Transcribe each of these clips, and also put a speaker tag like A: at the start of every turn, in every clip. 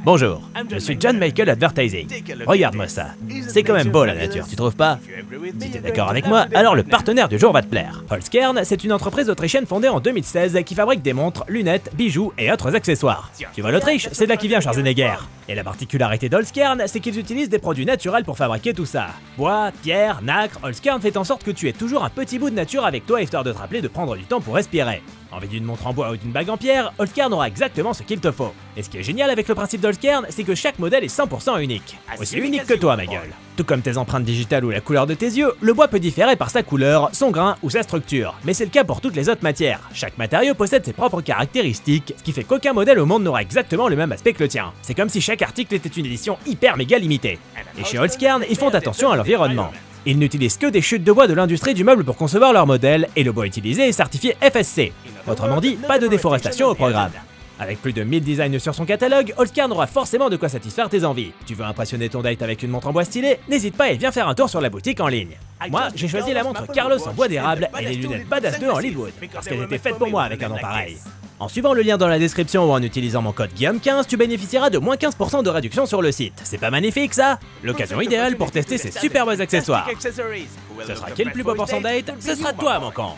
A: Bonjour, je suis John Michael Advertising. Regarde-moi ça. C'est quand même beau la nature, tu trouves pas? Si t'es d'accord avec moi, alors le partenaire du jour va te plaire. Holzkern, c'est une entreprise autrichienne fondée en 2016 qui fabrique des montres, lunettes, bijoux et autres accessoires. Tu vois l'Autriche, c'est de là qui vient Schwarzenegger. Et la particularité d'Holzkern, c'est qu'ils utilisent des produits naturels pour fabriquer tout ça. Bois, pierre, nacre, Holzkern fait en sorte que tu aies toujours un petit bout de nature avec toi histoire de te rappeler de prendre du temps pour respirer. Envie d'une montre en bois ou d'une bague en pierre, Holzkern aura exactement ce qu'il te faut. Et ce qui est génial avec le principe d'Holzkern, c'est que chaque modèle est 100% unique. Aussi unique que toi, ma gueule. Tout comme tes empreintes digitales ou la couleur de tes yeux, le bois peut différer par sa couleur, son grain ou sa structure. Mais c'est le cas pour toutes les autres matières. Chaque matériau possède ses propres caractéristiques, ce qui fait qu'aucun modèle au monde n'aura exactement le même aspect que le tien. C'est comme si chaque article était une édition hyper méga limitée. Et chez Holzkern, ils font attention à l'environnement. Ils n'utilisent que des chutes de bois de l'industrie du meuble pour concevoir leur modèle, et le bois utilisé est certifié FSC. Autrement dit, pas de déforestation au programme. Avec plus de 1000 designs sur son catalogue, Holzkern aura forcément de quoi satisfaire tes envies. Tu veux impressionner ton date avec une montre en bois stylée? N'hésite pas et viens faire un tour sur la boutique en ligne. Moi, j'ai choisi la montre Carlos en bois d'érable et les lunettes Badass 2 en Leadwood, parce qu'elles étaient faites pour moi avec un nom pareil. En suivant le lien dans la description ou en utilisant mon code Guillaume15, tu bénéficieras de moins 15% de réduction sur le site. C'est pas magnifique ça? L'occasion idéale pour tester ces superbes accessoires. Ce sera qui le plus beau pour son date? Ce sera toi, mon con.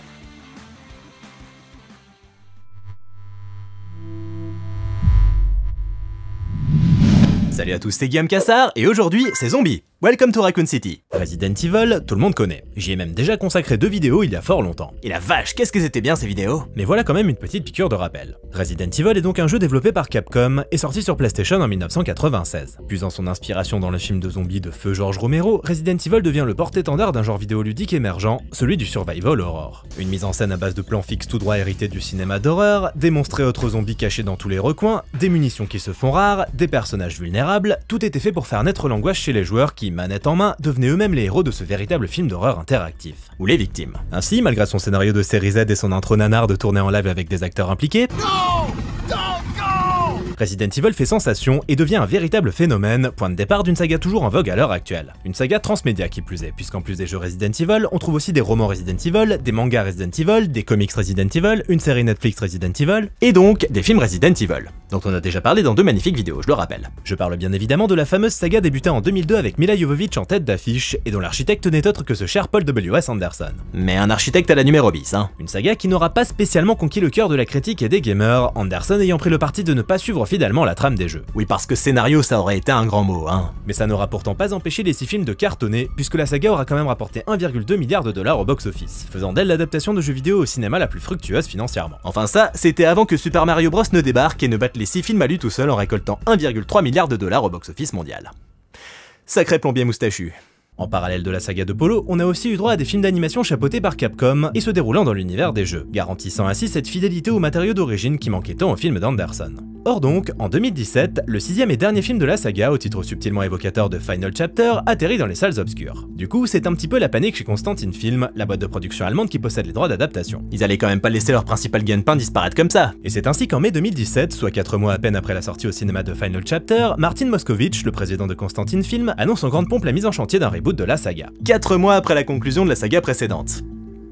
A: Salut à tous, c'est Guillaume Cassard et aujourd'hui c'est Zombie. Welcome to Raccoon City. Resident Evil, tout le monde connaît. J'y ai même déjà consacré 2 vidéos il y a fort longtemps. Et la vache, qu'est-ce que c'était bien ces vidéos! Mais voilà quand même une petite piqûre de rappel. Resident Evil est donc un jeu développé par Capcom et sorti sur PlayStation en 1996. Puisant son inspiration dans le film de zombies de feu George Romero, Resident Evil devient le porte-étendard d'un genre vidéoludique émergent, celui du survival horror. Une mise en scène à base de plans fixes tout droit hérités du cinéma d'horreur, des monstres et autres zombies cachés dans tous les recoins, des munitions qui se font rares, des personnages vulnérables, tout était fait pour faire naître l'angoisse chez les joueurs qui, manette en main, devenaient eux-mêmes les héros de ce véritable film d'horreur interactif. Ou les victimes. Ainsi, malgré son scénario de série Z et son intro nanarde tourné en live avec des acteurs impliqués, Resident Evil fait sensation et devient un véritable phénomène, point de départ d'une saga toujours en vogue à l'heure actuelle. Une saga transmédia qui plus est, puisqu'en plus des jeux Resident Evil, on trouve aussi des romans Resident Evil, des mangas Resident Evil, des comics Resident Evil, une série Netflix Resident Evil, et donc des films Resident Evil, dont on a déjà parlé dans 2 magnifiques vidéos, je le rappelle. Je parle bien évidemment de la fameuse saga débutée en 2002 avec Mila Jovovich en tête d'affiche, et dont l'architecte n'est autre que ce cher Paul W.S. Anderson. Mais un architecte à la numéro bis, hein. Une saga qui n'aura pas spécialement conquis le cœur de la critique et des gamers, Anderson ayant pris le parti de ne pas suivre fidèlement la trame des jeux. Oui, parce que scénario ça aurait été un grand mot, hein. Mais ça n'aura pourtant pas empêché les 6 films de cartonner, puisque la saga aura quand même rapporté 1,2 milliard de dollars au box-office, faisant d'elle l'adaptation de jeux vidéo au cinéma la plus fructueuse financièrement. Enfin ça, c'était avant que Super Mario Bros ne débarque et ne batte les 6 films à lui tout seul en récoltant 1,3 milliard de dollars au box-office mondial. Sacré plombier moustachu. En parallèle de la saga de Polo, on a aussi eu droit à des films d'animation chapeautés par Capcom et se déroulant dans l'univers des jeux, garantissant ainsi cette fidélité aux matériaux d'origine qui manquait tant au film d'Anderson. Or donc, en 2017, le 6e et dernier film de la saga, au titre subtilement évocateur de Final Chapter, atterrit dans les salles obscures. Du coup, c'est un petit peu la panique chez Constantin Film, la boîte de production allemande qui possède les droits d'adaptation. Ils allaient quand même pas laisser leur principal gagne-pain disparaître comme ça. Et c'est ainsi qu'en mai 2017, soit 4 mois à peine après la sortie au cinéma de Final Chapter, Martin Moscovitch, le président de Constantin Film, annonce en grande pompe la mise en chantier d'un reboot de la saga. 4 mois après la conclusion de la saga précédente.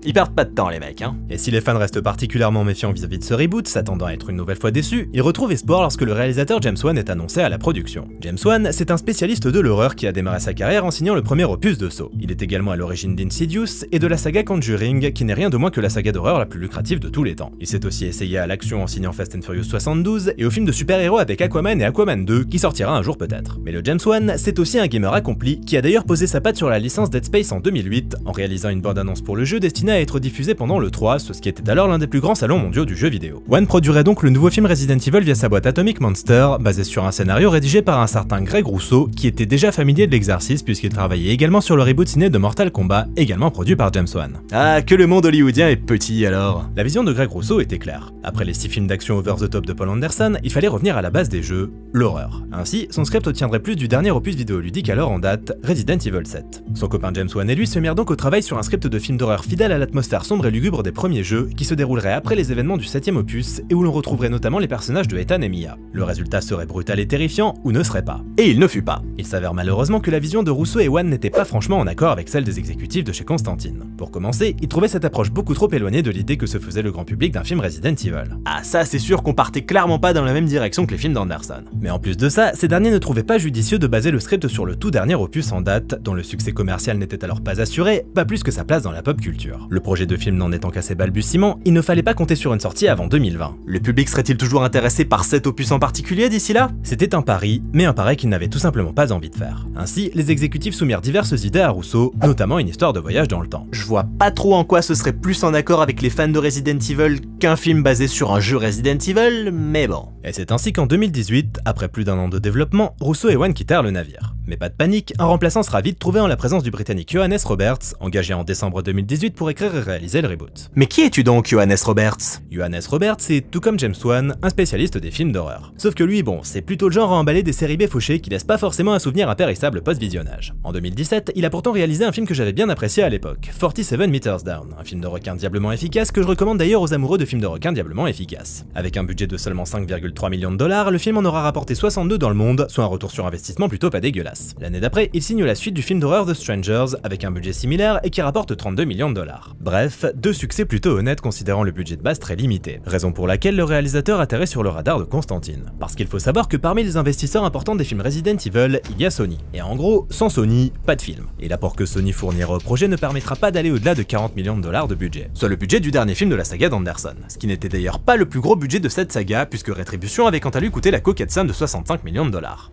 A: Ils perdent pas de temps les mecs, hein. Et si les fans restent particulièrement méfiants vis-à-vis de ce reboot, s'attendant à être une nouvelle fois déçus, ils retrouvent espoir lorsque le réalisateur James Wan est annoncé à la production. James Wan, c'est un spécialiste de l'horreur qui a démarré sa carrière en signant le premier opus de Saw. Il est également à l'origine d'Insidious et de la saga Conjuring, qui n'est rien de moins que la saga d'horreur la plus lucrative de tous les temps. Il s'est aussi essayé à l'action en signant Fast and Furious 72 et au film de super-héros avec Aquaman et Aquaman 2, qui sortira un jour peut-être. Mais le James Wan, c'est aussi un gamer accompli, qui a d'ailleurs posé sa patte sur la licence Dead Space en 2008, en réalisant une bande-annonce pour le jeu destinée à être diffusée pendant le 3, ce qui était alors l'un des plus grands salons mondiaux du jeu vidéo. Wan produirait donc le nouveau film Resident Evil via sa boîte Atomic Monster, basé sur un scénario rédigé par un certain Greg Rousseau, qui était déjà familier de l'exercice puisqu'il travaillait également sur le reboot ciné de Mortal Kombat, également produit par James Wan. Ah, que le monde hollywoodien est petit alors. La vision de Greg Rousseau était claire. Après les 6 films d'action over the top de Paul Anderson, il fallait revenir à la base des jeux, l'horreur. Ainsi, son script obtiendrait plus du dernier opus vidéoludique alors en date, Resident Evil 7. Son copain James Wan et lui se mirent donc au travail sur un script de film d'horreur fidèle à l'atmosphère sombre et lugubre des premiers jeux, qui se déroulerait après les événements du 7e opus et où l'on retrouverait notamment les personnages de Ethan et Mia. Le résultat serait brutal et terrifiant, ou ne serait pas. Et il ne fut pas. Il s'avère malheureusement que la vision de Rousseau et Wan n'était pas franchement en accord avec celle des exécutifs de chez Constantin. Pour commencer, ils trouvaient cette approche beaucoup trop éloignée de l'idée que se faisait le grand public d'un film Resident Evil. Ah ça c'est sûr qu'on partait clairement pas dans la même direction que les films d'Anderson. Mais en plus de ça, ces derniers ne trouvaient pas judicieux de baser le script sur le tout dernier opus en date, dont le succès commercial n'était alors pas assuré, pas plus que sa place dans la pop culture. Le projet de film n'en étant qu'à ses balbutiements, il ne fallait pas compter sur une sortie avant 2020. Le public serait-il toujours intéressé par cet opus en particulier d'ici là? C'était un pari, mais un pari qu'il n'avait tout simplement pas envie de faire. Ainsi, les exécutifs soumirent diverses idées à Russo, notamment une histoire de voyage dans le temps. Je vois pas trop en quoi ce serait plus en accord avec les fans de Resident Evil qu'un film basé sur un jeu Resident Evil, mais bon. Et c'est ainsi qu'en 2018, après plus d'1 an de développement, Russo et Wan quittèrent le navire. Mais pas de panique, un remplaçant sera vite trouvé en la présence du Britannique Johannes Roberts, engagé en décembre 2018 pour écrire et réaliser le reboot. Mais qui es-tu donc, Johannes Roberts? Johannes Roberts est, tout comme James Wan, un spécialiste des films d'horreur. Sauf que lui, bon, c'est plutôt le genre à emballer des séries B fauchées qui laissent pas forcément un souvenir impérissable post-visionnage. En 2017, il a pourtant réalisé un film que j'avais bien apprécié à l'époque, 47 Meters Down, un film de requin diablement efficace que je recommande d'ailleurs aux amoureux de films de requins diablement efficaces. Avec un budget de seulement 5,3 millions de dollars, le film en aura rapporté 62 dans le monde, soit un retour sur investissement plutôt pas dégueulasse. L'année d'après, il signe la suite du film d'horreur The Strangers, avec un budget similaire et qui rapporte 32 millions de dollars. Bref, deux succès plutôt honnêtes considérant le budget de base très limité, raison pour laquelle le réalisateur atterrit sur le radar de Constantine. Parce qu'il faut savoir que parmi les investisseurs importants des films Resident Evil, il y a Sony. Et en gros, sans Sony, pas de film. Et l'apport que Sony fournira au projet ne permettra pas d'aller au-delà de 40 millions de dollars de budget, soit le budget du dernier film de la saga d'Anderson, ce qui n'était d'ailleurs pas le plus gros budget de cette saga, puisque Rétribution avait quant à lui coûté la coquette somme de 65 millions de dollars.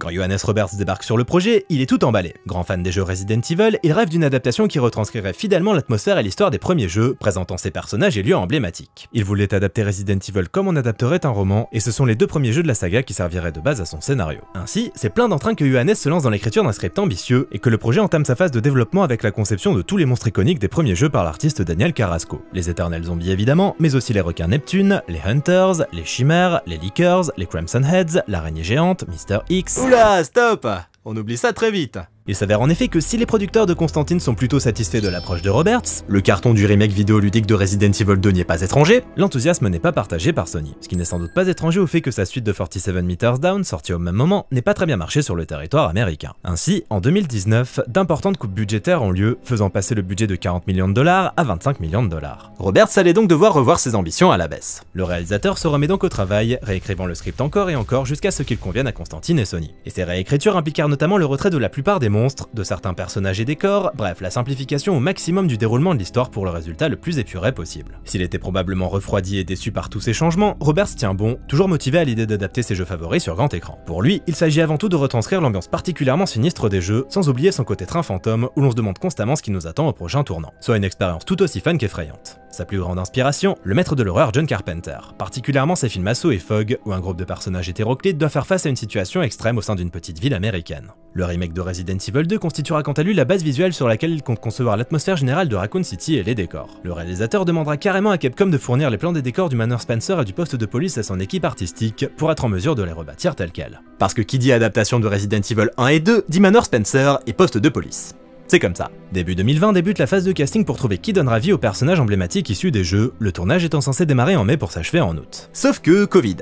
A: Quand Johannes Roberts débarque sur le projet, il est tout emballé. Grand fan des jeux Resident Evil, il rêve d'une adaptation qui retranscrirait fidèlement l'atmosphère et l'histoire des premiers jeux, présentant ses personnages et lieux emblématiques. Il voulait adapter Resident Evil comme on adapterait un roman, et ce sont les deux premiers jeux de la saga qui serviraient de base à son scénario. Ainsi, c'est plein d'entrain que Johannes se lance dans l'écriture d'un script ambitieux, et que le projet entame sa phase de développement avec la conception de tous les monstres iconiques des premiers jeux par l'artiste Daniel Carrasco. Les éternels zombies évidemment, mais aussi les requins Neptune, les Hunters, les Chimères, les Lickers, les Crimson Heads, l'araignée géante, Mr. X... Oula, stop! On oublie ça très vite. Il s'avère en effet que si les producteurs de Constantine sont plutôt satisfaits de l'approche de Roberts, le carton du remake vidéoludique de Resident Evil 2 n'y est pas étranger, l'enthousiasme n'est pas partagé par Sony. Ce qui n'est sans doute pas étranger au fait que sa suite de 47 Meters Down, sortie au même moment, n'ait pas très bien marché sur le territoire américain. Ainsi, en 2019, d'importantes coupes budgétaires ont lieu, faisant passer le budget de 40 millions de dollars à 25 millions de dollars. Roberts allait donc devoir revoir ses ambitions à la baisse. Le réalisateur se remet donc au travail, réécrivant le script encore et encore jusqu'à ce qu'il convienne à Constantine et Sony. Et ces réécritures impliquèrent notamment le retrait de la plupart des monstres, de certains personnages et décors, bref, la simplification au maximum du déroulement de l'histoire pour le résultat le plus épuré possible. S'il était probablement refroidi et déçu par tous ces changements, Roberts tient bon, toujours motivé à l'idée d'adapter ses jeux favoris sur grand écran. Pour lui, il s'agit avant tout de retranscrire l'ambiance particulièrement sinistre des jeux, sans oublier son côté train fantôme où l'on se demande constamment ce qui nous attend au prochain tournant, soit une expérience tout aussi fun qu'effrayante. Sa plus grande inspiration, le maître de l'horreur John Carpenter, particulièrement ses films Assaut et Fog, où un groupe de personnages hétéroclites doit faire face à une situation extrême au sein d'une petite ville américaine. Le remake de Resident Evil 2 constituera quant à lui la base visuelle sur laquelle il compte concevoir l'atmosphère générale de Raccoon City et les décors. Le réalisateur demandera carrément à Capcom de fournir les plans des décors du Manor Spencer et du poste de police à son équipe artistique pour être en mesure de les rebâtir tels quels. Parce que qui dit adaptation de Resident Evil 1 et 2 dit Manor Spencer et poste de police. C'est comme ça. Début 2020 débute la phase de casting pour trouver qui donnera vie aux personnages emblématiques issus des jeux, le tournage étant censé démarrer en mai pour s'achever en août. Sauf que Covid.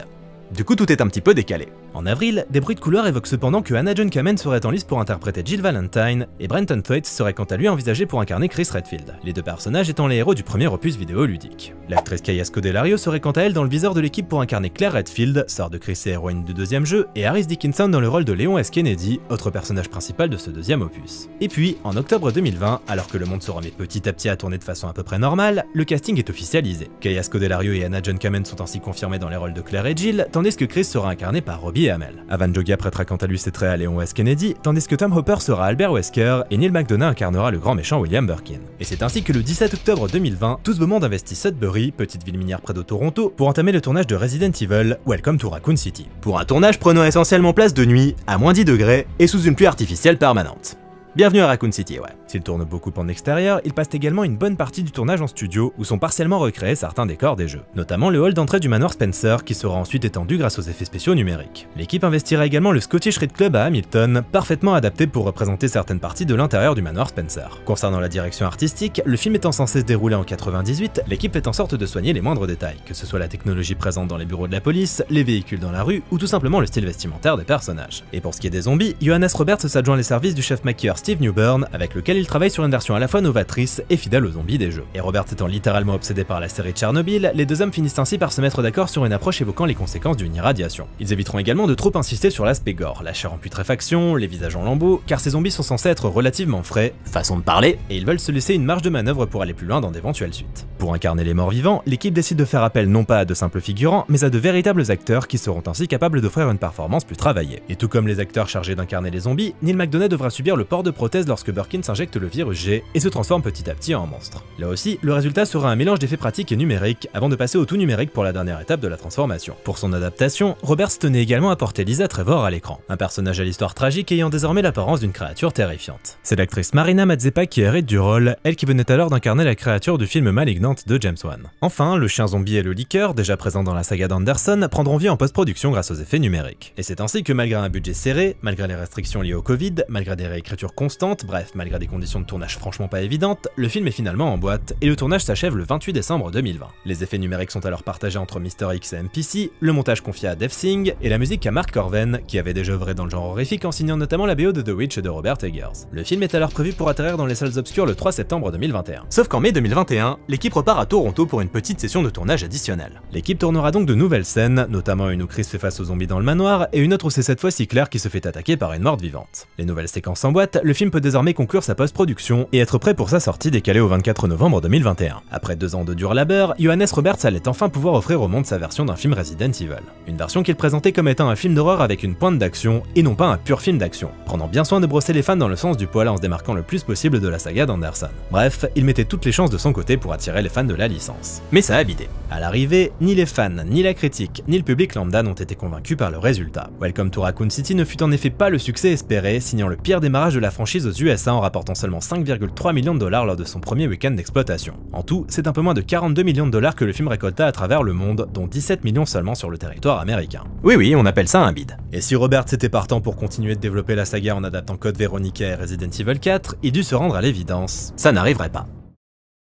A: Du coup, tout est un petit peu décalé. En avril, des bruits de couloir évoquent cependant que Hannah John Kamen serait en liste pour interpréter Jill Valentine, et Brenton Thwaites serait quant à lui envisagé pour incarner Chris Redfield, les deux personnages étant les héros du premier opus vidéoludique. L'actrice Kaya Scodelario serait quant à elle dans le viseur de l'équipe pour incarner Claire Redfield, sœur de Chris et héroïne du deuxième jeu, et Harris Dickinson dans le rôle de Léon S. Kennedy, autre personnage principal de ce deuxième opus. Et puis, en octobre 2020, alors que le monde se remet petit à petit à tourner de façon à peu près normale, le casting est officialisé. Kaya Scodelario et Hannah John Kamen sont ainsi confirmés dans les rôles de Claire et Jill, tandis que Chris sera incarné par Robbie Amell. Avan Jogia prêtera quant à lui ses traits à Léon S. Kennedy, tandis que Tom Hopper sera Albert Wesker et Neil McDonough incarnera le grand méchant William Birkin. Et c'est ainsi que le 17 octobre 2020, tout ce beau monde investit Sudbury, petite ville minière près de Toronto, pour entamer le tournage de Resident Evil, Welcome to Raccoon City. Pour un tournage prenant essentiellement place de nuit, à moins 10 degrés et sous une pluie artificielle permanente. Bienvenue à Raccoon City, ouais. S'il tourne beaucoup en extérieur, il passe également une bonne partie du tournage en studio où sont partiellement recréés certains décors des jeux, notamment le hall d'entrée du Manor Spencer qui sera ensuite étendu grâce aux effets spéciaux numériques. L'équipe investira également le Scottish Rite Club à Hamilton, parfaitement adapté pour représenter certaines parties de l'intérieur du Manor Spencer. Concernant la direction artistique, le film étant censé se dérouler en 98, l'équipe fait en sorte de soigner les moindres détails, que ce soit la technologie présente dans les bureaux de la police, les véhicules dans la rue ou tout simplement le style vestimentaire des personnages. Et pour ce qui est des zombies, Johannes Roberts s'adjoint les services du chef maquilleur Steve Newburn, avec lequel il travaille sur une version à la fois novatrice et fidèle aux zombies des jeux. Et Roberts étant littéralement obsédé par la série Tchernobyl, les deux hommes finissent ainsi par se mettre d'accord sur une approche évoquant les conséquences d'une irradiation. Ils éviteront également de trop insister sur l'aspect gore, la chair en putréfaction, les visages en lambeaux, car ces zombies sont censés être relativement frais, façon de parler, et ils veulent se laisser une marge de manœuvre pour aller plus loin dans d'éventuelles suites. Pour incarner les morts vivants, l'équipe décide de faire appel non pas à de simples figurants, mais à de véritables acteurs qui seront ainsi capables d'offrir une performance plus travaillée. Et tout comme les acteurs chargés d'incarner les zombies, Neil McDonough devra subir le port de prothèse lorsque Birkin s'injecte le virus G et se transforme petit à petit en monstre. Là aussi, le résultat sera un mélange d'effets pratiques et numériques avant de passer au tout numérique pour la dernière étape de la transformation. Pour son adaptation, Roberts tenait également à porter Lisa Trevor à l'écran, un personnage à l'histoire tragique ayant désormais l'apparence d'une créature terrifiante. C'est l'actrice Marina Mazeppa qui hérite du rôle, elle qui venait alors d'incarner la créature du film Malignante de James Wan. Enfin, le chien zombie et le liqueur, déjà présents dans la saga d'Anderson, prendront vie en post-production grâce aux effets numériques. Et c'est ainsi que malgré un budget serré, malgré les restrictions liées au Covid, malgré des réécritures constantes, bref, malgré des conditions de tournage franchement pas évidentes, le film est finalement en boîte et le tournage s'achève le 28 décembre 2020. Les effets numériques sont alors partagés entre Mr. X et MPC, le montage confié à Dave Singh et la musique à Mark Corven, qui avait déjà œuvré dans le genre horrifique en signant notamment la BO de The Witch de Robert Eggers. Le film est alors prévu pour atterrir dans les salles obscures le 3 septembre 2021. Sauf qu'en mai 2021, l'équipe repart à Toronto pour une petite session de tournage additionnelle. L'équipe tournera donc de nouvelles scènes, notamment une où Chris fait face aux zombies dans le manoir et une autre où c'est cette fois-ci Claire qui se fait attaquer par une morte vivante. Les nouvelles séquences en boîte, le film peut désormais conclure sa post-production et être prêt pour sa sortie décalée au 24 novembre 2021. Après 2 ans de dur labeur, Johannes Roberts allait enfin pouvoir offrir au monde sa version d'un film Resident Evil. Une version qu'il présentait comme étant un film d'horreur avec une pointe d'action et non pas un pur film d'action, prenant bien soin de brosser les fans dans le sens du poil en se démarquant le plus possible de la saga d'Anderson. Bref, il mettait toutes les chances de son côté pour attirer les fans de la licence. Mais ça a bidé. À l'arrivée, ni les fans, ni la critique, ni le public lambda n'ont été convaincus par le résultat. Welcome to Raccoon City ne fut en effet pas le succès espéré, signant le pire démarrage de la franchise aux USA en rapportant seulement 5,3 millions de dollars lors de son premier week-end d'exploitation. En tout, c'est un peu moins de 42 millions de dollars que le film récolta à travers le monde, dont 17 millions seulement sur le territoire américain. Oui, on appelle ça un bid. Et si Roberts était partant pour continuer de développer la saga en adaptant Code Veronica et Resident Evil 4, il dut se rendre à l'évidence, ça n'arriverait pas.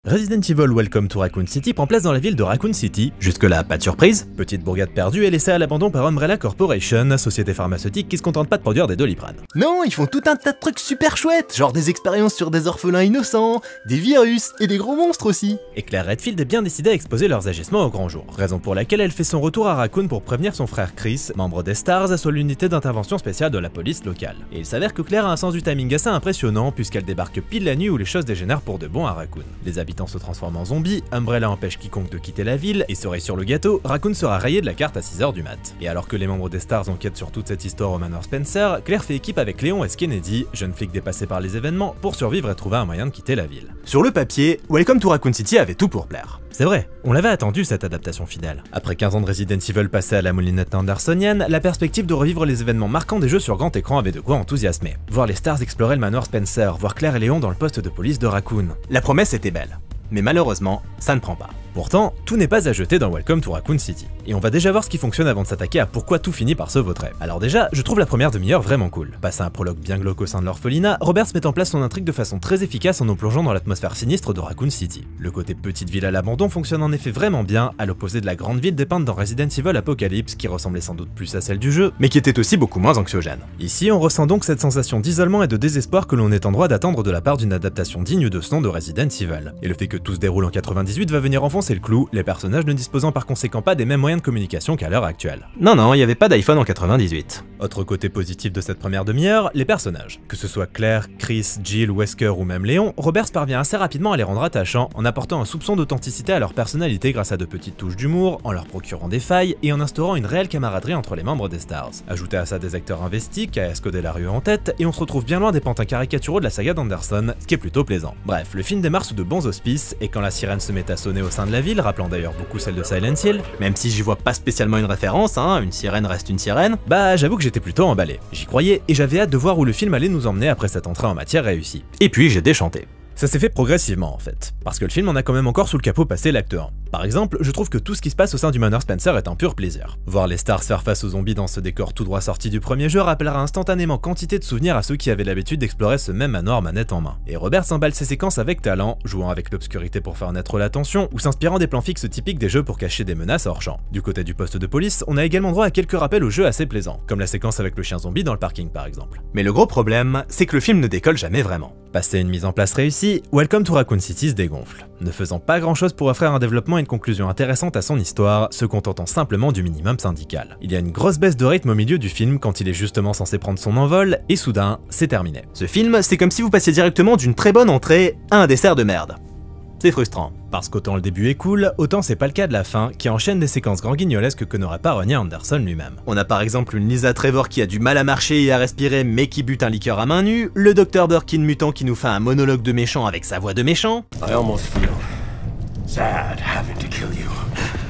A: Resident Evil Welcome to Raccoon City prend place dans la ville de Raccoon City. Jusque-là, pas de surprise. Petite bourgade perdue et laissée à l'abandon par Umbrella Corporation, société pharmaceutique qui se contente pas de produire des Doliprane.
B: Non, ils font tout un tas de trucs super chouettes, genre des expériences sur des orphelins innocents, des virus et des gros monstres aussi.
A: Et Claire Redfield est bien décidée à exposer leurs agissements au grand jour, raison pour laquelle elle fait son retour à Raccoon pour prévenir son frère Chris, membre des Stars, sur l'unité d'intervention spéciale de la police locale. Et il s'avère que Claire a un sens du timing assez impressionnant puisqu'elle débarque pile la nuit où les choses dégénèrent pour de bon à Raccoon. Les habitants se transforment en zombies, Umbrella empêche quiconque de quitter la ville, et cerise sur le gâteau, Raccoon sera rayé de la carte à 6h du mat. Et alors que les membres des Stars enquêtent sur toute cette histoire au manoir Spencer, Claire fait équipe avec Léon S. Kennedy, jeune flic dépassé par les événements, pour survivre et trouver un moyen de quitter la ville. Sur le papier, Welcome to Raccoon City avait tout pour plaire. C'est vrai, on l'avait attendu cette adaptation fidèle. Après 15 ans de Resident Evil passés à la moulinette andersonienne, la perspective de revivre les événements marquants des jeux sur grand écran avait de quoi enthousiasmer. Voir les Stars explorer le manoir Spencer, voir Claire et Léon dans le poste de police de Raccoon. La promesse était belle. Mais malheureusement, ça ne prend pas. Pourtant, tout n'est pas à jeter dans Welcome to Raccoon City. Et on va déjà voir ce qui fonctionne avant de s'attaquer à pourquoi tout finit par se vautrer. Alors déjà, je trouve la première demi-heure vraiment cool. Passé un prologue bien glauque au sein de l'orphelinat, Roberts met en place son intrigue de façon très efficace en nous plongeant dans l'atmosphère sinistre de Raccoon City. Le côté petite ville à l'abandon fonctionne en effet vraiment bien, à l'opposé de la grande ville dépeinte dans Resident Evil Apocalypse, qui ressemblait sans doute plus à celle du jeu, mais qui était aussi beaucoup moins anxiogène. Ici, on ressent donc cette sensation d'isolement et de désespoir que l'on est en droit d'attendre de la part d'une adaptation digne de ce nom de Resident Evil. Et le fait que tout se déroule en 98 va venir enfoncer le clou, les personnages ne disposant par conséquent pas des mêmes moyens de communication qu'à l'heure actuelle. Non, il n'y avait pas d'iPhone en 98. Autre côté positif de cette première demi-heure, les personnages. Que ce soit Claire, Chris, Jill, Wesker ou même Léon, Roberts parvient assez rapidement à les rendre attachants en apportant un soupçon d'authenticité à leur personnalité grâce à de petites touches d'humour, en leur procurant des failles et en instaurant une réelle camaraderie entre les membres des Stars. Ajoutez à ça des acteurs investis, KS Codelario en tête, et on se retrouve bien loin des pantins caricaturaux de la saga d'Anderson, ce qui est plutôt plaisant. Bref, le film démarre sous de bons auspices, et quand la sirène se met à sonner au sein de la ville, rappelant d'ailleurs beaucoup celle de Silent Hill, même si j'y vois pas spécialement une référence, une sirène reste une sirène, bah j'avoue que j'étais plutôt emballé. J'y croyais et j'avais hâte de voir où le film allait nous emmener après cette entrée en matière réussie. Et puis j'ai déchanté. Ça s'est fait progressivement en fait, parce que le film en a quand même encore sous le capot passé l'acte 1. Par exemple, je trouve que tout ce qui se passe au sein du Manor Spencer est un pur plaisir. Voir les stars faire face aux zombies dans ce décor tout droit sorti du premier jeu rappellera instantanément quantité de souvenirs à ceux qui avaient l'habitude d'explorer ce même manoir manette en main. Et Robert s'emballe ses séquences avec talent, jouant avec l'obscurité pour faire naître la tension, ou s'inspirant des plans fixes typiques des jeux pour cacher des menaces hors champ. Du côté du poste de police, on a également droit à quelques rappels au jeu assez plaisants, comme la séquence avec le chien zombie dans le parking par exemple. Mais le gros problème, c'est que le film ne décolle jamais vraiment. Passé une mise en place réussie, Welcome to Raccoon City se dégonfle, ne faisant pas grand chose pour offrir un développement et une conclusion intéressante à son histoire, se contentant simplement du minimum syndical. Il y a une grosse baisse de rythme au milieu du film quand il est justement censé prendre son envol, et soudain, c'est terminé. Ce film, c'est comme si vous passiez directement d'une très bonne entrée à un dessert de merde. C'est frustrant. Parce qu'autant le début est cool, autant c'est pas le cas de la fin, qui enchaîne des séquences grand guignolesques que n'aurait pas Ronnie Anderson lui-même. On a par exemple une Lisa Trevor qui a du mal à marcher et à respirer mais qui bute un liqueur à main nue, le Dr Birkin mutant qui nous fait un monologue de méchant avec sa voix de méchant,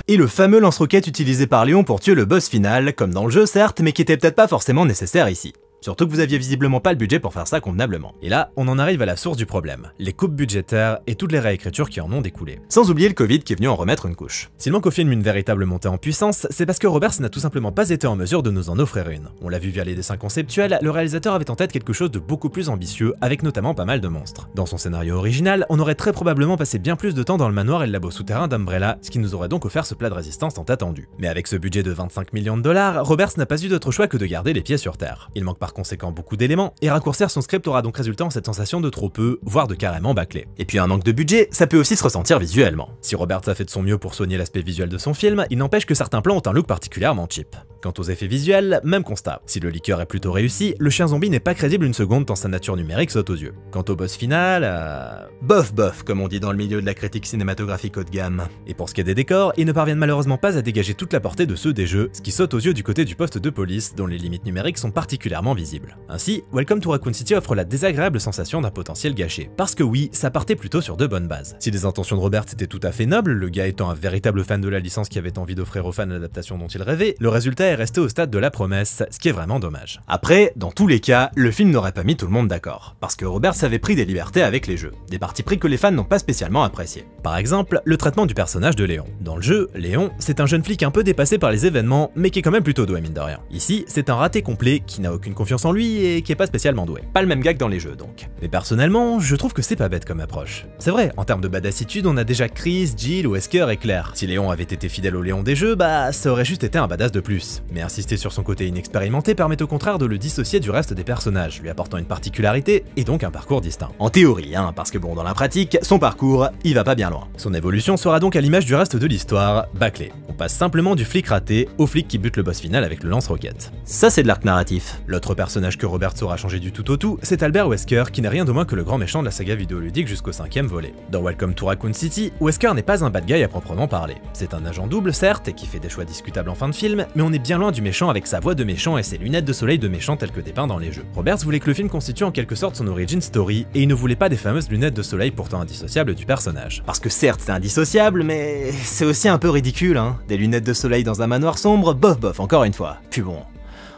A: et le fameux lance-roquette utilisé par Léon pour tuer le boss final, comme dans le jeu certes, mais qui était peut-être pas forcément nécessaire ici. Surtout que vous aviez visiblement pas le budget pour faire ça convenablement. Et là, on en arrive à la source du problème, les coupes budgétaires et toutes les réécritures qui en ont découlé. Sans oublier le Covid qui est venu en remettre une couche. S'il manque au film une véritable montée en puissance, c'est parce que Roberts n'a tout simplement pas été en mesure de nous en offrir une. On l'a vu via les dessins conceptuels, le réalisateur avait en tête quelque chose de beaucoup plus ambitieux, avec notamment pas mal de monstres. Dans son scénario original, on aurait très probablement passé bien plus de temps dans le manoir et le labo souterrain d'Umbrella, ce qui nous aurait donc offert ce plat de résistance tant attendu. Mais avec ce budget de 25 millions de dollars, Roberts n'a pas eu d'autre choix que de garder les pieds sur terre. Il manque par conséquent beaucoup d'éléments, et raccourcir son script aura donc résulté en cette sensation de trop peu, voire de carrément bâclé. Et puis un manque de budget, ça peut aussi se ressentir visuellement. Si Roberts a fait de son mieux pour soigner l'aspect visuel de son film, il n'empêche que certains plans ont un look particulièrement cheap. Quant aux effets visuels, même constat. Si le liqueur est plutôt réussi, le chien zombie n'est pas crédible une seconde tant sa nature numérique saute aux yeux. Quant au boss final, bof bof comme on dit dans le milieu de la critique cinématographique haut de gamme. Et pour ce qui est des décors, ils ne parviennent malheureusement pas à dégager toute la portée de ceux des jeux, ce qui saute aux yeux du côté du poste de police dont les limites numériques sont particulièrement visibles. Ainsi, Welcome to Raccoon City offre la désagréable sensation d'un potentiel gâché. Parce que oui, ça partait plutôt sur de bonnes bases. Si les intentions de Roberts étaient tout à fait nobles, le gars étant un véritable fan de la licence qui avait envie d'offrir aux fans l'adaptation dont il rêvait, le résultat est resté au stade de la promesse, ce qui est vraiment dommage. Après, dans tous les cas, le film n'aurait pas mis tout le monde d'accord. Parce que Roberts avait pris des libertés avec les jeux. Des partis pris que les fans n'ont pas spécialement appréciés. Par exemple, le traitement du personnage de Léon. Dans le jeu, Léon, c'est un jeune flic un peu dépassé par les événements, mais qui est quand même plutôt doué mine de rien. Ici, c'est un raté complet qui n'a aucune confiance en lui et qui est pas spécialement doué. Pas le même gag dans les jeux donc. Mais personnellement, je trouve que c'est pas bête comme approche. C'est vrai, en termes de badassitude, on a déjà Chris, Jill, Wesker et Claire. Si Léon avait été fidèle au Léon des jeux, bah ça aurait juste été un badass de plus. Mais insister sur son côté inexpérimenté permet au contraire de le dissocier du reste des personnages, lui apportant une particularité et donc un parcours distinct. En théorie, hein, parce que bon, dans la pratique, son parcours, il va pas bien loin. Son évolution sera donc à l'image du reste de l'histoire, bâclée. On passe simplement du flic raté au flic qui bute le boss final avec le lance-roquette. Ça c'est de l'arc narratif. L'autre personnage que Roberts aura changé du tout au tout, c'est Albert Wesker, qui n'est rien de moins que le grand méchant de la saga vidéoludique jusqu'au 5e volet. Dans Welcome to Raccoon City, Wesker n'est pas un bad guy à proprement parler. C'est un agent double certes, et qui fait des choix discutables en fin de film, mais on est bien loin du méchant avec sa voix de méchant et ses lunettes de soleil de méchant telles que dépeint dans les jeux. Roberts voulait que le film constitue en quelque sorte son origin story, et il ne voulait pas des fameuses lunettes de soleil pourtant indissociables du personnage. Parce que certes c'est indissociable, mais c'est aussi un peu ridicule, hein. Des lunettes de soleil dans un manoir sombre, bof bof encore une fois. Puis bon,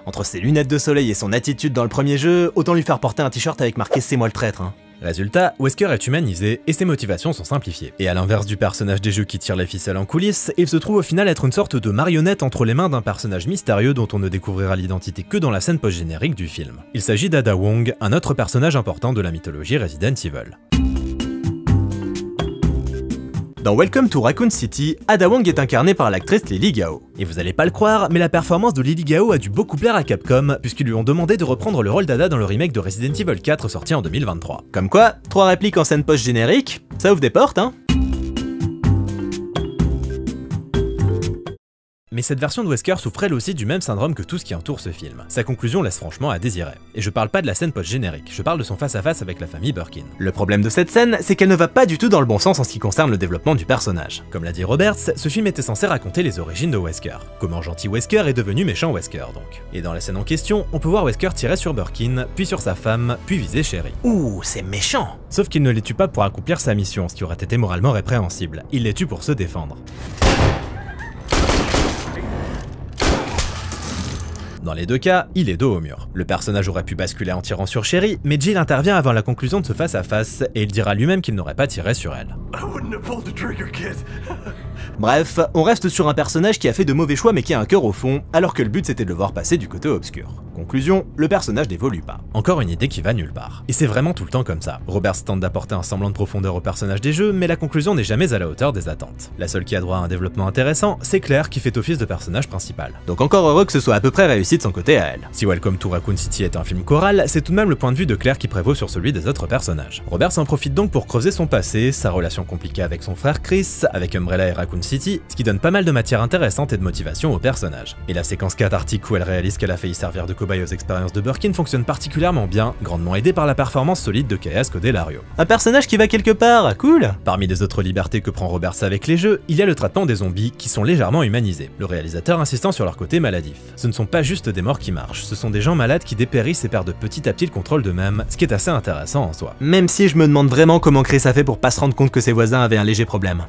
A: entre ses lunettes de soleil et son attitude dans le premier jeu, autant lui faire porter un t-shirt avec marqué « C'est moi le traître », hein. Résultat, Wesker est humanisé et ses motivations sont simplifiées. Et à l'inverse du personnage des jeux qui tire les ficelles en coulisses, il se trouve au final être une sorte de marionnette entre les mains d'un personnage mystérieux dont on ne découvrira l'identité que dans la scène post-générique du film. Il s'agit d'Ada Wong, un autre personnage important de la mythologie Resident Evil. Dans Welcome to Raccoon City, Ada Wong est incarnée par l'actrice Lily Gao. Et vous allez pas le croire, mais la performance de Lily Gao a dû beaucoup plaire à Capcom, puisqu'ils lui ont demandé de reprendre le rôle d'Ada dans le remake de Resident Evil 4 sorti en 2023. Comme quoi, 3 répliques en scène post-générique, ça ouvre des portes, hein. Mais cette version de Wesker souffre elle aussi du même syndrome que tout ce qui entoure ce film. Sa conclusion laisse franchement à désirer. Et je parle pas de la scène post-générique, je parle de son face-à-face avec la famille Birkin. Le problème de cette scène, c'est qu'elle ne va pas du tout dans le bon sens en ce qui concerne le développement du personnage. Comme l'a dit Roberts, ce film était censé raconter les origines de Wesker. Comment gentil Wesker est devenu méchant Wesker donc. Et dans la scène en question, on peut voir Wesker tirer sur Birkin, puis sur sa femme, puis viser Sherry. Ouh, c'est méchant! Sauf qu'il ne les tue pas pour accomplir sa mission, ce qui aurait été moralement répréhensible. Il les tue pour se défendre. Dans les deux cas, il est dos au mur. Le personnage aurait pu basculer en tirant sur Sherry, mais Jill intervient avant la conclusion de ce face-à-face et il dira lui-même qu'il n'aurait pas tiré sur elle.
B: Bref, on reste sur un personnage qui a fait de mauvais choix mais qui a un cœur au fond, alors que le but c'était de le voir passer du côté obscur. Conclusion, le personnage n'évolue pas.
A: Encore une idée qui va nulle part. Et c'est vraiment tout le temps comme ça. Roberts tente d'apporter un semblant de profondeur au personnage des jeux, mais la conclusion n'est jamais à la hauteur des attentes. La seule qui a droit à un développement intéressant, c'est Claire qui fait office de personnage principal.
B: Donc encore heureux que ce soit à peu près réussi de son côté à elle.
A: Si Welcome to Raccoon City est un film choral, c'est tout de même le point de vue de Claire qui prévaut sur celui des autres personnages. Roberts en profite donc pour creuser son passé, sa relation compliquée avec son frère Chris, avec Umbrella et Raccoon City, ce qui donne pas mal de matière intéressante et de motivation au personnage. Et la séquence cathartique où elle réalise qu'elle a failli servir de cobaye aux expériences de Birkin fonctionne particulièrement bien, grandement aidée par la performance solide de K.A. Scodelario.
B: Un personnage qui va quelque part, cool.
A: Parmi les autres libertés que prend Roberts avec les jeux, il y a le traitement des zombies qui sont légèrement humanisés, le réalisateur insistant sur leur côté maladif. Ce ne sont pas juste des morts qui marchent, ce sont des gens malades qui dépérissent et perdent petit à petit le contrôle d'eux-mêmes, ce qui est assez intéressant en soi.
B: Même si je me demande vraiment comment Chris a fait pour pas se rendre compte que ses voisins avaient un léger problème.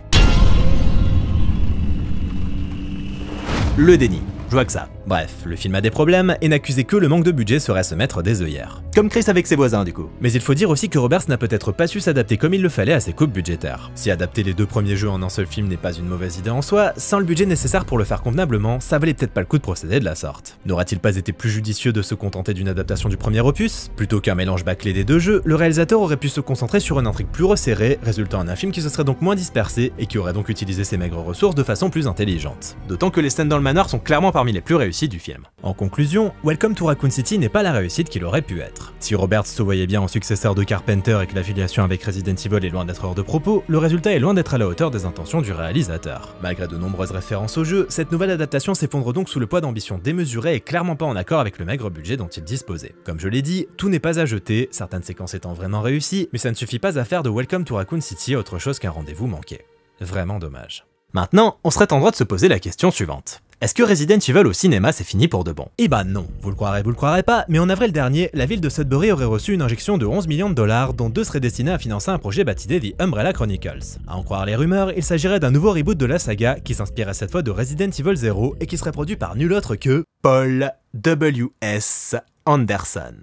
B: Le déni. Je vois que ça.
A: Bref, le film a des problèmes et n'accusait que le manque de budget serait se mettre des œillères.
B: Comme Chris avec ses voisins du coup.
A: Mais il faut dire aussi que Roberts n'a peut-être pas su s'adapter comme il le fallait à ses coupes budgétaires. Si adapter les deux premiers jeux en un seul film n'est pas une mauvaise idée en soi, sans le budget nécessaire pour le faire convenablement, ça valait peut-être pas le coup de procéder de la sorte. N'aurait-il pas été plus judicieux de se contenter d'une adaptation du premier opus? Plutôt qu'un mélange bâclé des deux jeux, le réalisateur aurait pu se concentrer sur une intrigue plus resserrée, résultant en un film qui se serait donc moins dispersé et qui aurait donc utilisé ses maigres ressources de façon plus intelligente. D'autant que les scènes dans le manoir sont clairement parmi les plus réussies du film. En conclusion, Welcome to Raccoon City n'est pas la réussite qu'il aurait pu être. Si Roberts se voyait bien en successeur de Carpenter et que l'affiliation avec Resident Evil est loin d'être hors de propos, le résultat est loin d'être à la hauteur des intentions du réalisateur. Malgré de nombreuses références au jeu, cette nouvelle adaptation s'effondre donc sous le poids d'ambitions démesurées et clairement pas en accord avec le maigre budget dont il disposait. Comme je l'ai dit, tout n'est pas à jeter, certaines séquences étant vraiment réussies, mais ça ne suffit pas à faire de Welcome to Raccoon City autre chose qu'un rendez-vous manqué. Vraiment dommage.
B: Maintenant, on serait en droit de se poser la question suivante. Est-ce que Resident Evil au cinéma c'est fini pour de bon?
A: Eh bah non, vous le croirez pas, mais en avril dernier, la ville de Sudbury aurait reçu une injection de 11 millions de dollars, dont 2 seraient destinés à financer un projet baptisé The Umbrella Chronicles. À en croire les rumeurs, il s'agirait d'un nouveau reboot de la saga qui s'inspirerait cette fois de Resident Evil 0 et qui serait produit par nul autre que
B: Paul W.S. Anderson.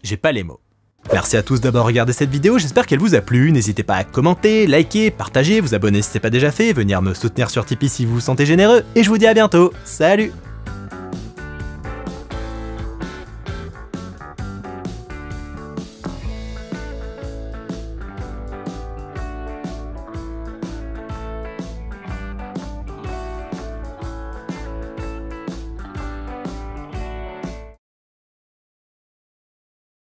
B: J'ai pas les mots. Merci à tous d'avoir regardé cette vidéo, j'espère qu'elle vous a plu, n'hésitez pas à commenter, liker, partager, vous abonner si ce n'est pas déjà fait, venir me soutenir sur Tipeee si vous vous sentez généreux, et je vous dis à bientôt, salut!